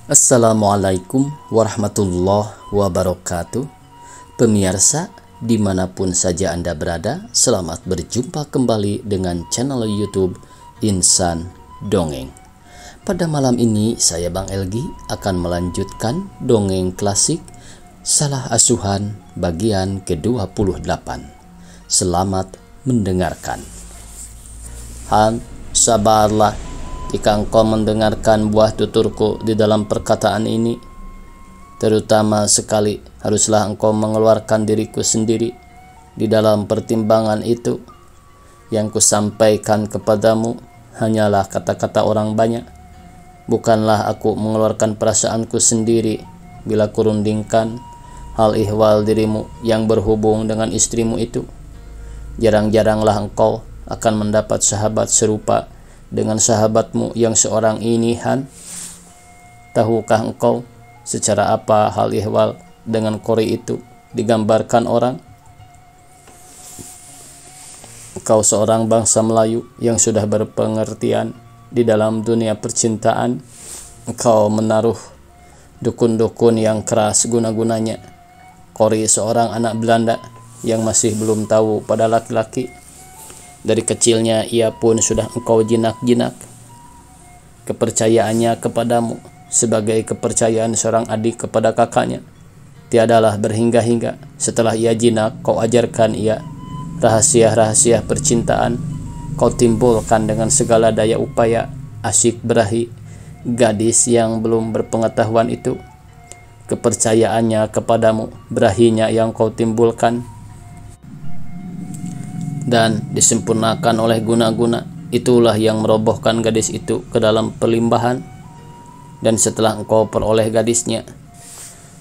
Assalamualaikum warahmatullahi wabarakatuh. Pemirsa dimanapun saja Anda berada, selamat berjumpa kembali dengan channel YouTube Insan Dongeng. Pada malam ini saya Bang Elgi akan melanjutkan dongeng klasik Salah Asuhan bagian ke-28. Selamat mendengarkan. Han, sabarlah jika engkau mendengarkan buah tuturku di dalam perkataan ini. Terutama sekali haruslah engkau mengeluarkan diriku sendiri di dalam pertimbangan itu. Yang kusampaikan kepadamu hanyalah kata-kata orang banyak. Bukanlah aku mengeluarkan perasaanku sendiri bila kurundingkan hal ihwal dirimu yang berhubung dengan istrimu itu. Jarang-jaranglah engkau akan mendapat sahabat serupa dengan sahabatmu yang seorang ini, Han. Tahukah engkau secara apa hal ihwal dengan kori itu digambarkan orang? Engkau seorang bangsa Melayu yang sudah berpengertian di dalam dunia percintaan. Engkau menaruh dukun-dukun yang keras guna-gunanya. Kori seorang anak Belanda yang masih belum tahu pada laki-laki. Dari kecilnya ia pun sudah engkau jinak-jinak. Kepercayaannya kepadamu sebagai kepercayaan seorang adik kepada kakaknya tiadalah berhingga-hingga. Setelah ia jinak, kau ajarkan ia rahasia-rahasia percintaan. Kau timbulkan dengan segala daya upaya asyik berahi gadis yang belum berpengetahuan itu. Kepercayaannya kepadamu, berahinya yang kau timbulkan dan disempurnakan oleh guna-guna, itulah yang merobohkan gadis itu ke dalam pelimbahan. Dan setelah engkau peroleh gadisnya,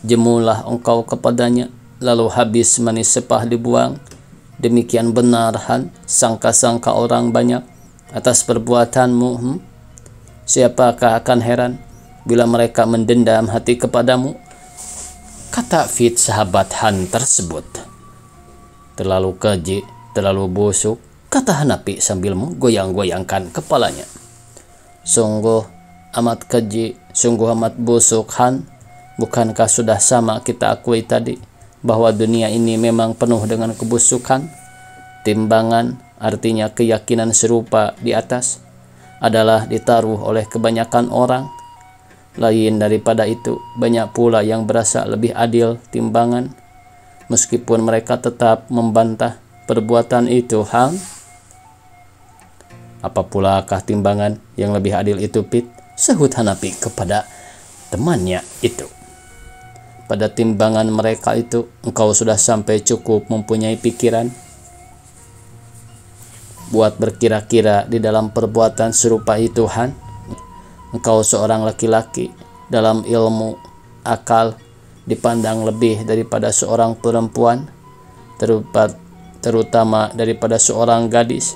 jemulah engkau kepadanya, lalu habis manis sepah dibuang. Demikian benar, Han, sangka-sangka orang banyak atas perbuatanmu. Siapakah akan heran bila mereka mendendam hati kepadamu? Kata Fit sahabat Han tersebut. Terlalu keji, terlalu busuk, kata Hanapi sambil menggoyang-goyangkan kepalanya. Sungguh amat keji, sungguh amat busuk, Han. Bukankah sudah sama kita akui tadi bahwa dunia ini memang penuh dengan kebusukan? Timbangan, artinya keyakinan serupa di atas, adalah ditaruh oleh kebanyakan orang. Lain daripada itu, banyak pula yang berasa lebih adil timbangan, meskipun mereka tetap membantah perbuatan itu, Han. Apa pulakah timbangan yang lebih adil itu, Pit? Sahut Hanapi kepada temannya itu. Pada timbangan mereka itu, engkau sudah sampai cukup mempunyai pikiran buat berkira-kira di dalam perbuatan serupa itu, Han. Engkau seorang laki-laki, dalam ilmu, akal, dipandang lebih daripada seorang perempuan, terutama daripada seorang gadis.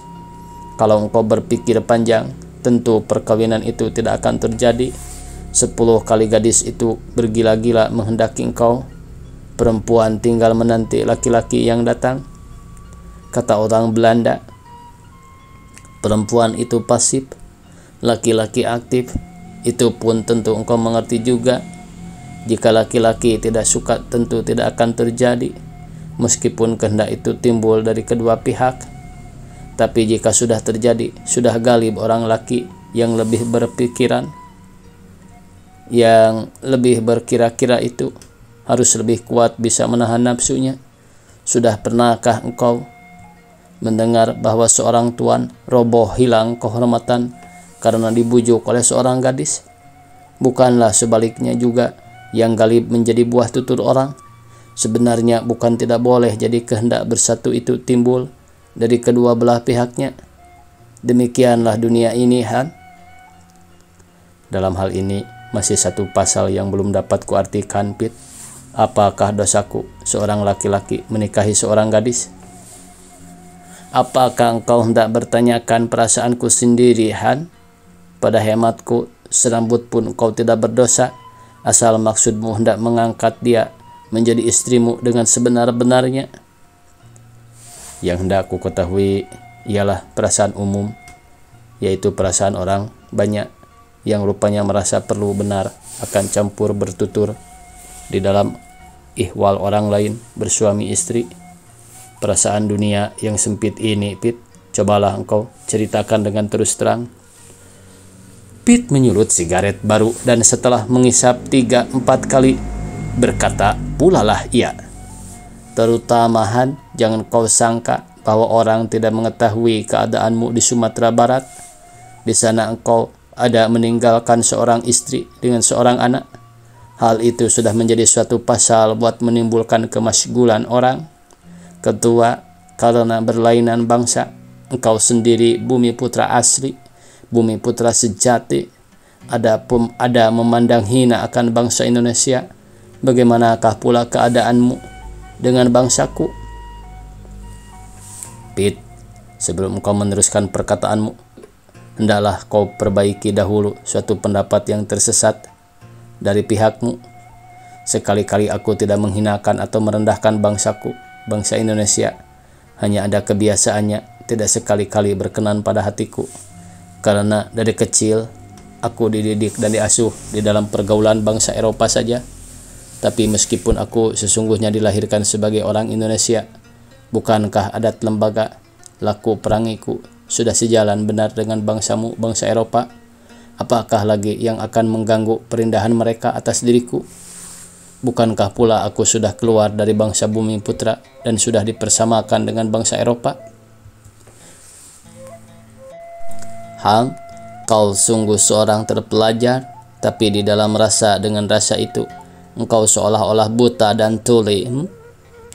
Kalau engkau berpikir panjang, tentu perkawinan itu tidak akan terjadi. 10 kali gadis itu bergila-gila menghendaki engkau. Perempuan tinggal menanti laki-laki yang datang. Kata orang Belanda, perempuan itu pasif, laki-laki aktif. Itu pun tentu engkau mengerti juga. Jika laki-laki tidak suka, tentu tidak akan terjadi, meskipun kehendak itu timbul dari kedua pihak. Tapi jika sudah terjadi, sudah galib orang laki yang lebih berpikiran, yang lebih berkira-kira itu harus lebih kuat bisa menahan nafsunya. Sudah pernahkah engkau mendengar bahwa seorang tuan roboh hilang kehormatan karena dibujuk oleh seorang gadis? Bukanlah sebaliknya juga yang galib menjadi buah tutur orang? Sebenarnya bukan tidak boleh jadi kehendak bersatu itu timbul dari kedua belah pihaknya. Demikianlah dunia ini, Han. Dalam hal ini masih satu pasal yang belum dapat kuartikan, Pit. Apakah dosaku seorang laki-laki menikahi seorang gadis? Apakah engkau hendak bertanyakan perasaanku sendiri, Han? Pada hematku, serambut pun kau tidak berdosa, asal maksudmu hendak mengangkat dia menjadi istrimu dengan sebenar-benarnya. Yang hendak ku ketahui ialah perasaan umum, yaitu perasaan orang banyak yang rupanya merasa perlu benar akan campur bertutur di dalam ihwal orang lain bersuami istri. Perasaan dunia yang sempit ini, Pit, cobalah engkau ceritakan dengan terus terang. Pit menyulut sigaret baru dan setelah mengisap 3-4 kali berkata pula lah ia. Terutama Han, jangan kau sangka bahwa orang tidak mengetahui keadaanmu di Sumatera Barat. Di sana engkau ada meninggalkan seorang istri dengan seorang anak. Hal itu sudah menjadi suatu pasal buat menimbulkan kemasgulan orang. Kedua, karena berlainan bangsa, engkau sendiri bumi putra asli, bumi putra sejati. Ada memandang hina akan bangsa Indonesia. Bagaimanakah pula keadaanmu dengan bangsaku? Pit, sebelum kau meneruskan perkataanmu, hendaklah kau perbaiki dahulu suatu pendapat yang tersesat dari pihakmu. Sekali-kali aku tidak menghinakan atau merendahkan bangsaku, bangsa Indonesia. Hanya ada kebiasaannya tidak sekali-kali berkenan pada hatiku. Karena dari kecil aku dididik dan diasuh di dalam pergaulan bangsa Eropa saja. Tapi meskipun aku sesungguhnya dilahirkan sebagai orang Indonesia, bukankah adat lembaga, laku perangiku sudah sejalan benar dengan bangsamu, bangsa Eropa? Apakah lagi yang akan mengganggu perindahan mereka atas diriku? Bukankah pula aku sudah keluar dari bangsa bumi putra dan sudah dipersamakan dengan bangsa Eropa? Hang, kau sungguh seorang terpelajar, tapi di dalam rasa dengan rasa itu, engkau seolah-olah buta dan tuli.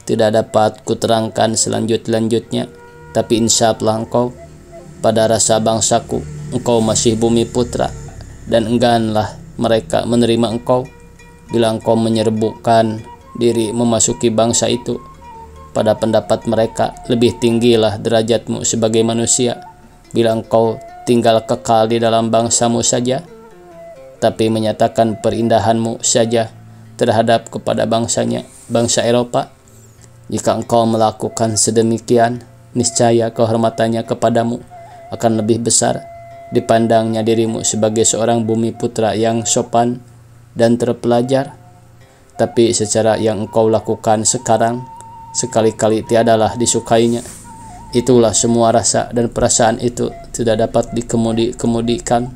Tidak dapat kuterangkan selanjutnya, tapi insyaallah engkau pada rasa bangsaku, engkau masih bumi putra, dan engganlah mereka menerima engkau bila engkau menyerbukan diri memasuki bangsa itu. Pada pendapat mereka, lebih tinggilah derajatmu sebagai manusia bila engkau tinggal kekal di dalam bangsamu saja, tapi menyatakan perindahanmu saja terhadap kepada bangsanya, bangsa Eropa. Jika engkau melakukan sedemikian, niscaya kehormatannya kepadamu akan lebih besar dipandangnya dirimu sebagai seorang bumi putra yang sopan dan terpelajar. Tapi secara yang engkau lakukan sekarang, sekali-kali tiadalah disukainya. Itulah semua rasa dan perasaan itu tidak dapat dikemudikan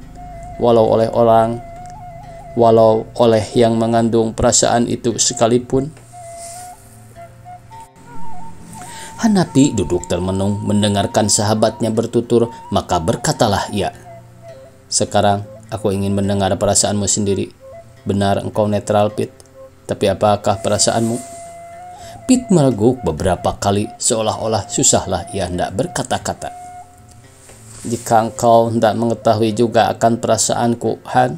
walau oleh yang mengandung perasaan itu sekalipun. Hanapi duduk termenung mendengarkan sahabatnya bertutur, maka berkatalah ia, "Sekarang aku ingin mendengar perasaanmu sendiri. Benar engkau netral, Pit, tapi apakah perasaanmu?" Pit meleguk beberapa kali seolah-olah susahlah ia hendak berkata-kata. "Jika engkau hendak mengetahui juga akan perasaanku, Han,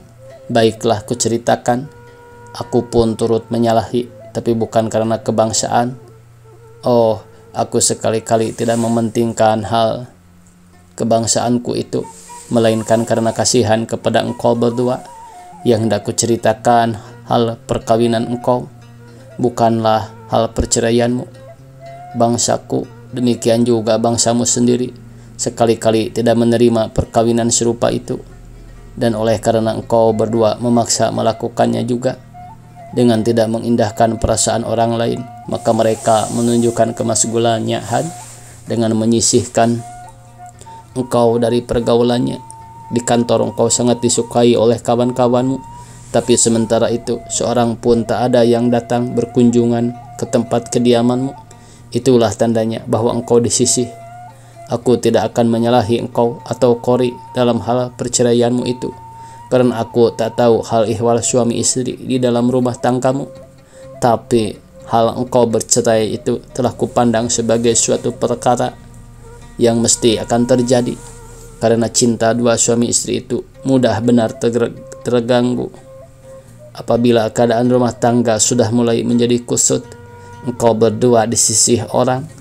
baiklah kuceritakan. Aku pun turut menyalahi, tapi bukan karena kebangsaan. Oh, aku sekali-kali tidak mementingkan hal kebangsaanku itu, melainkan karena kasihan kepada engkau berdua. Yang hendak kuceritakan hal perkawinan engkau, bukanlah hal perceraianmu. Bangsaku, demikian juga bangsamu sendiri, sekali-kali tidak menerima perkawinan serupa itu. Dan oleh karena engkau berdua memaksa melakukannya juga dengan tidak mengindahkan perasaan orang lain, maka mereka menunjukkan kemasgulannya, Han, dengan menyisihkan engkau dari pergaulannya. Di kantor engkau sangat disukai oleh kawan-kawanmu, tapi sementara itu seorang pun tak ada yang datang berkunjungan ke tempat kediamanmu. Itulah tandanya bahwa engkau disisih. Aku tidak akan menyalahi engkau atau Kori dalam hal perceraianmu itu, karena aku tak tahu hal ihwal suami istri di dalam rumah tanggamu. Tapi hal engkau bercerai itu telah kupandang sebagai suatu perkara yang mesti akan terjadi, karena cinta dua suami istri itu mudah benar terganggu. Apabila keadaan rumah tangga sudah mulai menjadi kusut, engkau berdua di sisi orang.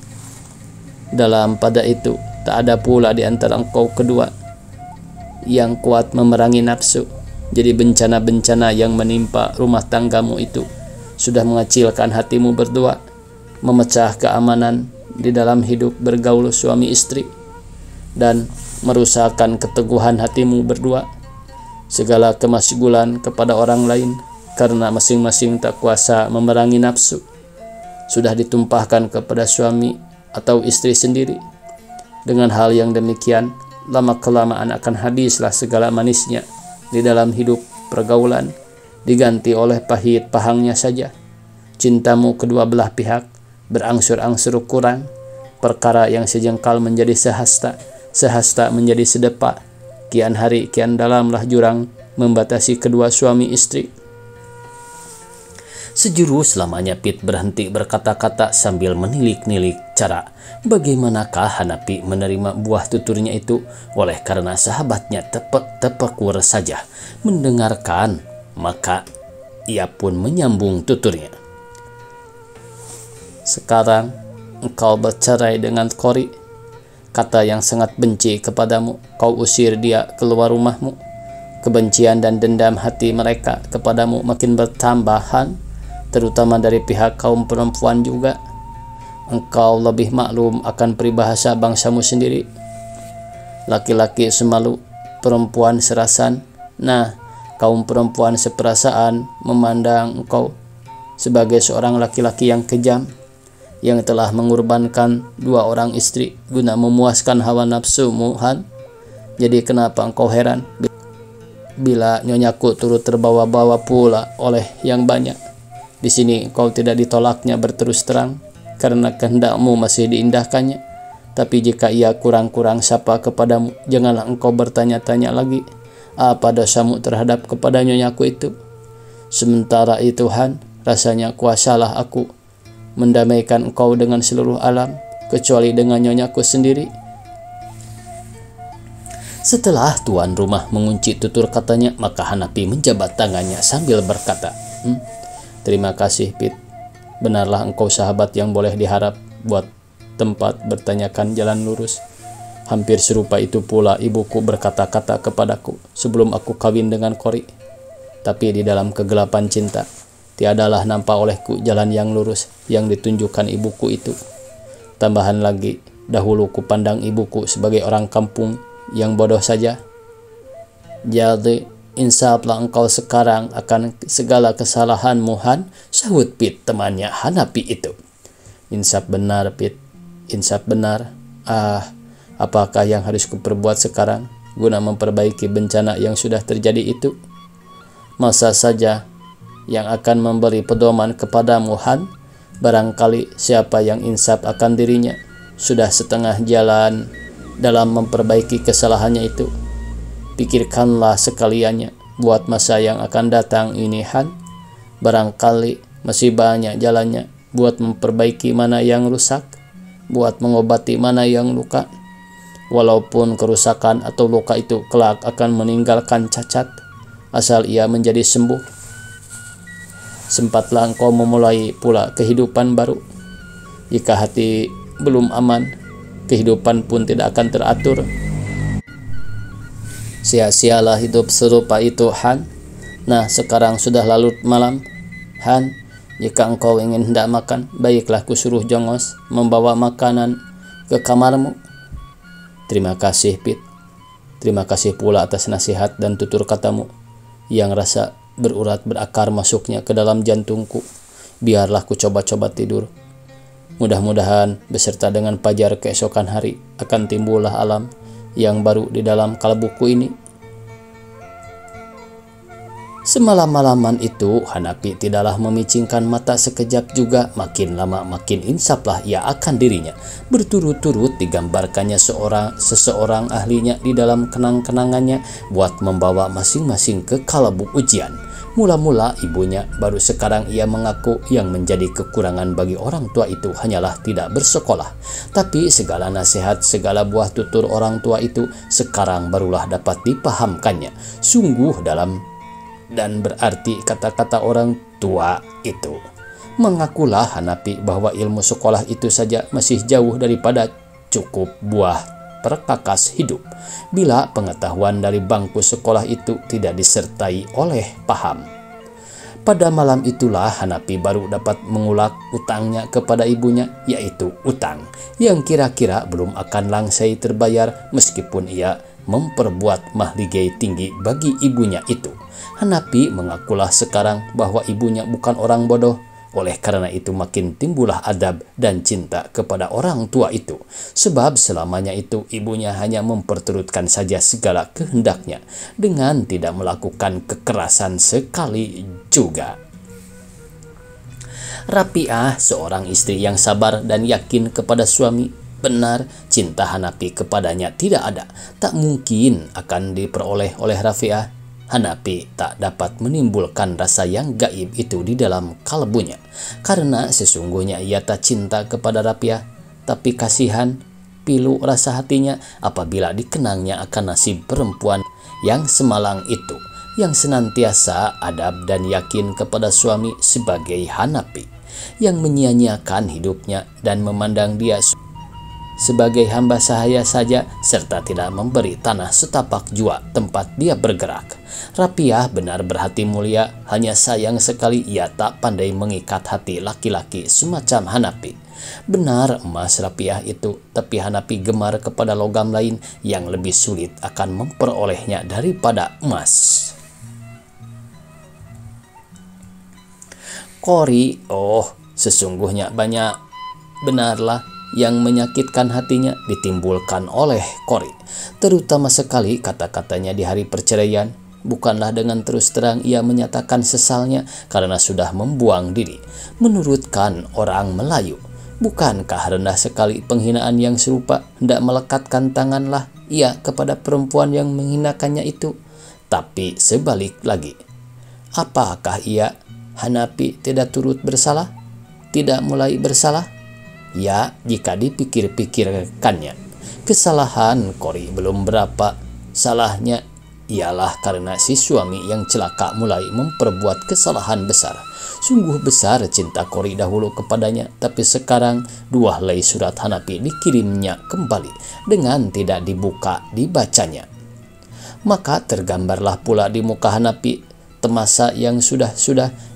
Dalam pada itu tak ada pula di antara engkau kedua yang kuat memerangi nafsu. Jadi bencana-bencana yang menimpa rumah tanggamu itu sudah mengecilkan hatimu berdua, memecah keamanan di dalam hidup bergaul suami istri, dan merusakkan keteguhan hatimu berdua. segala kemasgulan kepada orang lain karena masing-masing tak kuasa memerangi nafsu sudah ditumpahkan kepada suami atau istri sendiri. Dengan hal yang demikian, lama-kelamaan akan habislah segala manisnya di dalam hidup pergaulan, diganti oleh pahit pahangnya saja. Cintamu kedua belah pihak berangsur-angsur kurang, perkara yang sejengkal menjadi sehasta, sehasta menjadi sedepa, kian hari kian dalamlah jurang membatasi kedua suami istri. Sejurus lamanya Pit berhenti berkata-kata sambil menilik-nilik cara bagaimanakah Hanapi menerima buah tuturnya itu, oleh karena sahabatnya tepekur saja mendengarkan, maka ia pun menyambung tuturnya. Sekarang engkau bercerai dengan Kori, kata yang sangat benci kepadamu, kau usir dia keluar rumahmu. Kebencian dan dendam hati mereka kepadamu makin bertambahan, terutama dari pihak kaum perempuan juga. Engkau lebih maklum akan peribahasa bangsamu sendiri. Laki-laki semalu, perempuan serasan. Nah, kaum perempuan seperasaan memandang engkau sebagai seorang laki-laki yang kejam, yang telah mengorbankan 2 orang istri guna memuaskan hawa nafsumu, Han. Jadi kenapa engkau heran bila nyonyaku turut terbawa-bawa pula oleh yang banyak? Di sini kau tidak ditolaknya berterus terang karena kehendakmu masih diindahkannya. Tapi jika ia kurang-kurang sapa kepadamu, janganlah engkau bertanya-tanya lagi apa dosamu terhadap kepada nyonyaku itu. Sementara itu, Han, rasanya kuasalah aku mendamaikan engkau dengan seluruh alam, kecuali dengan nyonyaku sendiri. Setelah tuan rumah mengunci tutur katanya, maka Hanapi menjabat tangannya sambil berkata, terima kasih, Pit. Benarlah engkau sahabat yang boleh diharap buat tempat bertanyakan jalan lurus. Hampir serupa itu pula ibuku berkata-kata kepadaku sebelum aku kawin dengan Kori. Tapi di dalam kegelapan cinta, tiadalah nampak olehku jalan yang lurus yang ditunjukkan ibuku itu. Tambahan lagi, dahulu ku pandang ibuku sebagai orang kampung yang bodoh saja. Jadi insaflah engkau sekarang akan segala kesalahanmu, Han, sahut Pit temannya Hanapi itu. Insaf benar, Pit, insaf benar. Apakah yang harus kuperbuat sekarang guna memperbaiki bencana yang sudah terjadi itu? Masa saja yang akan memberi pedoman kepadamu, Han? Barangkali siapa yang insaf akan dirinya sudah setengah jalan dalam memperbaiki kesalahannya itu. Pikirkanlah sekaliannya buat masa yang akan datang ini, Han. Barangkali masih banyak jalannya buat memperbaiki mana yang rusak, buat mengobati mana yang luka. Walaupun kerusakan atau luka itu kelak akan meninggalkan cacat, asal ia menjadi sembuh. Sempatlah engkau memulai pula kehidupan baru. Jika hati belum aman, kehidupan pun tidak akan teratur. Sia-sialah hidup serupa itu, Han. Nah, sekarang sudah larut malam, Han. Jika engkau ingin hendak makan, baiklah kusuruh Jongos membawa makanan ke kamarmu. Terima kasih, Pit. Terima kasih pula atas nasihat dan tutur katamu yang rasa berurat berakar masuknya ke dalam jantungku. Biarlah ku coba-coba tidur. Mudah-mudahan beserta dengan fajar keesokan hari akan timbullah alam yang baru di dalam kalbuku ini. Semalam-malaman itu Hanapi tidaklah memicingkan mata sekejap juga. Makin lama makin insaflah ia akan dirinya. Berturut-turut digambarkannya seseorang ahlinya di dalam kenang-kenangannya buat membawa masing-masing ke kalbu ujian. Mula-mula ibunya, baru sekarang ia mengaku yang menjadi kekurangan bagi orang tua itu hanyalah tidak bersekolah. Tapi segala nasihat, segala buah tutur orang tua itu sekarang barulah dapat dipahamkannya. Sungguh dalam dan berarti kata-kata orang tua itu. Mengakulah Hanapi bahwa ilmu sekolah itu saja masih jauh daripada cukup buah perkakas hidup bila pengetahuan dari bangku sekolah itu tidak disertai oleh paham. Pada malam itulah Hanapi baru dapat mengulak utangnya kepada ibunya, yaitu utang yang kira-kira belum akan langsai terbayar meskipun ia memperbuat mahligai tinggi bagi ibunya itu. Hanapi mengakulah sekarang bahwa ibunya bukan orang bodoh. Oleh karena itu makin timbullah adab dan cinta kepada orang tua itu. Sebab selamanya itu ibunya hanya memperturutkan saja segala kehendaknya dengan tidak melakukan kekerasan sekali juga. Rapiah seorang istri yang sabar dan yakin kepada suami. Benar, cinta Hanapi kepadanya tidak ada, tak mungkin akan diperoleh oleh Rafiah. Hanapi tak dapat menimbulkan rasa yang gaib itu di dalam kalbunya, karena sesungguhnya ia tak cinta kepada Rapiah, tapi kasihan pilu rasa hatinya apabila dikenangnya akan nasib perempuan yang semalang itu, yang senantiasa adab dan yakin kepada suami sebagai Hanapi, yang menyia-nyiakan hidupnya dan memandang dia sebagai hamba sahaya saja, serta tidak memberi tanah setapak jua tempat dia bergerak. Rapiah benar berhati mulia, hanya sayang sekali ia tak pandai mengikat hati laki-laki semacam Hanapi. Benar emas Rapiah itu, tapi Hanapi gemar kepada logam lain yang lebih sulit akan memperolehnya daripada emas. Kori, sesungguhnya banyak benarlah yang menyakitkan hatinya ditimbulkan oleh Kori, terutama sekali kata-katanya di hari perceraian. Bukanlah dengan terus terang ia menyatakan sesalnya karena sudah membuang diri. Menurutkan orang Melayu, bukankah rendah sekali penghinaan yang serupa? Hendak melekatkan tanganlah ia kepada perempuan yang menghinakannya itu. Tapi sebalik lagi, apakah ia Hanapi tidak turut bersalah? Tidak mulai bersalah? Ya, jika dipikir-pikirkannya, kesalahan Kori belum berapa. Salahnya ialah karena si suami yang celaka mulai memperbuat kesalahan besar. Sungguh besar cinta Kori dahulu kepadanya, tapi sekarang 2 helai surat Hanapi dikirimnya kembali dengan tidak dibacanya. Maka tergambarlah pula di muka Hanapi temasa yang sudah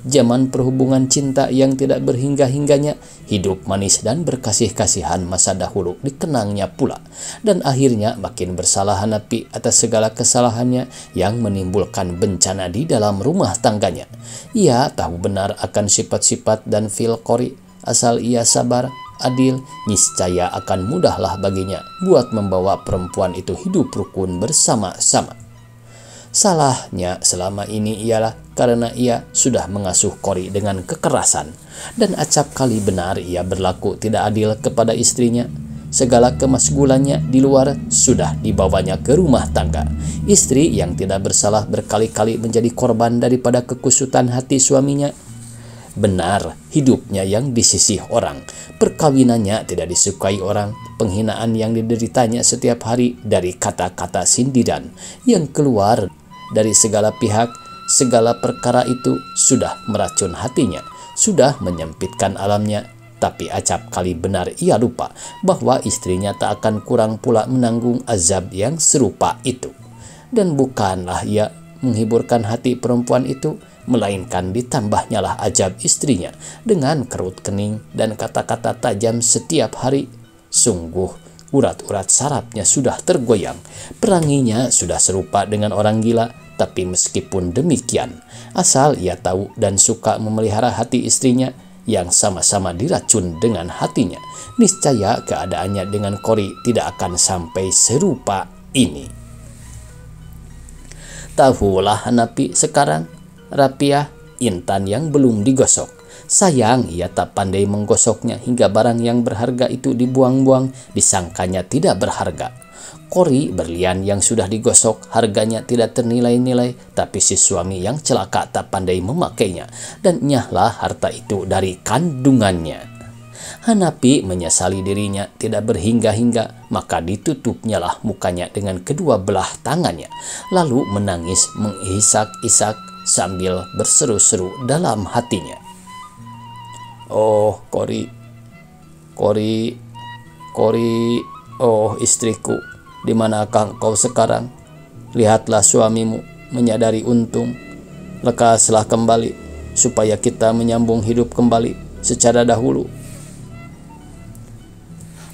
zaman perhubungan cinta yang tidak berhingga-hingganya, hidup manis dan berkasih-kasihan masa dahulu dikenangnya pula, dan akhirnya makin bersalah Hanapi atas segala kesalahannya yang menimbulkan bencana di dalam rumah tangganya. Ia tahu benar akan sifat-sifat dan fil Kori, asal ia sabar, adil, niscaya akan mudahlah baginya buat membawa perempuan itu hidup rukun bersama-sama. Salahnya selama ini ialah karena ia sudah mengasuh Kori dengan kekerasan, dan acap kali benar ia berlaku tidak adil kepada istrinya. Segala kemasgulannya di luar sudah dibawanya ke rumah tangga. Istri yang tidak bersalah berkali-kali menjadi korban daripada kekusutan hati suaminya. Benar, hidupnya yang disisih orang, perkawinannya tidak disukai orang, penghinaan yang dideritanya setiap hari dari kata-kata sindiran yang keluar dari segala pihak. Segala perkara itu sudah meracun hatinya, sudah menyempitkan alamnya. Tapi acap kali benar ia lupa bahwa istrinya tak akan kurang pula menanggung azab yang serupa itu. Dan bukanlah ia menghiburkan hati perempuan itu, melainkan ditambahnya ajab istrinya dengan kerut kening dan kata-kata tajam setiap hari. Sungguh urat-urat sarafnya sudah tergoyang, peranginya sudah serupa dengan orang gila. Tapi meskipun demikian, asal ia tahu dan suka memelihara hati istrinya yang sama-sama diracun dengan hatinya, niscaya keadaannya dengan Kori tidak akan sampai serupa ini. Tahulah Hanapi sekarang, Rapiah intan yang belum digosok. Sayang ia tak pandai menggosoknya hingga barang yang berharga itu dibuang-buang, disangkanya tidak berharga. Kori berlian yang sudah digosok harganya tidak ternilai-nilai, tapi si suami yang celaka tak pandai memakainya, dan nyahlah harta itu dari kandungannya. Hanapi menyesali dirinya tidak berhingga-hingga, maka ditutupnyalah mukanya dengan kedua belah tangannya, lalu menangis mengisak-isak sambil berseru-seru dalam hatinya. Oh Kori, oh istriku, di manakah engkau sekarang? Lihatlah suamimu menyadari untung. Lekaslah kembali, supaya kita menyambung hidup kembali secara dahulu.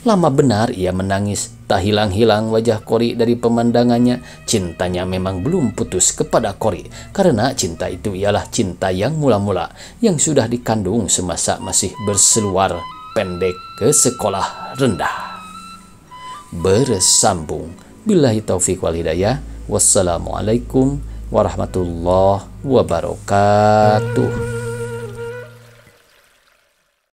Lama benar ia menangis, tak hilang-hilang wajah Kori dari pemandangannya. Cintanya memang belum putus kepada Kori, karena cinta itu ialah cinta yang mula-mula, yang sudah dikandung semasa masih berseluar pendek ke sekolah rendah. Bersambung. Billahi taufiq wal hidayah. Wassalamualaikum warahmatullahi wabarakatuh.